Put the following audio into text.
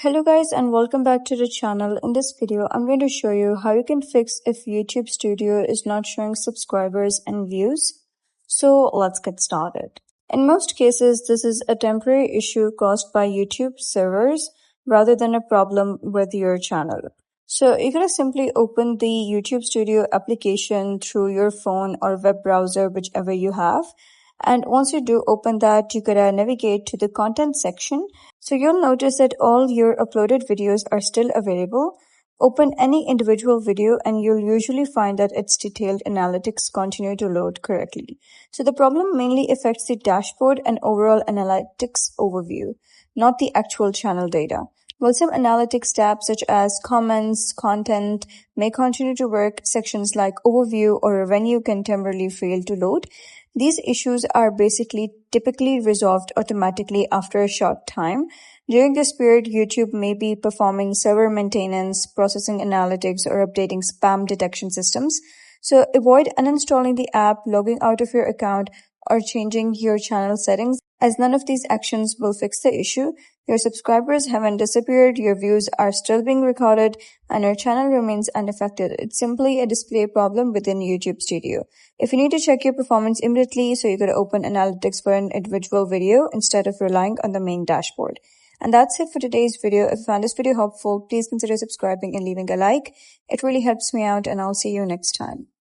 Hello guys and welcome back to the channel. In this video, I'm going to show you how you can fix if YouTube Studio is not showing subscribers and views. So let's get started. In most cases, this is a temporary issue caused by YouTube servers rather than a problem with your channel. So you're going to simply open the YouTube Studio application through your phone or web browser, whichever you have. And once you do open that, you gotta navigate to the content section. So you'll notice that all your uploaded videos are still available. Open any individual video and you'll usually find that its detailed analytics continue to load correctly. So the problem mainly affects the dashboard and overall analytics overview, not the actual channel data. While some analytics tabs such as comments, content may continue to work, sections like overview or revenue can temporarily fail to load. These issues are typically resolved automatically after a short time. During this period, YouTube may be performing server maintenance, processing analytics, or updating spam detection systems. So avoid uninstalling the app, logging out of your account, or changing your channel settings, as none of these actions will fix the issue. Your subscribers haven't disappeared, your views are still being recorded, and your channel remains unaffected. It's simply a display problem within YouTube Studio. If you need to check your performance immediately, so you could open analytics for an individual video instead of relying on the main dashboard. And that's it for today's video. If you found this video helpful, please consider subscribing and leaving a like. It really helps me out, and I'll see you next time.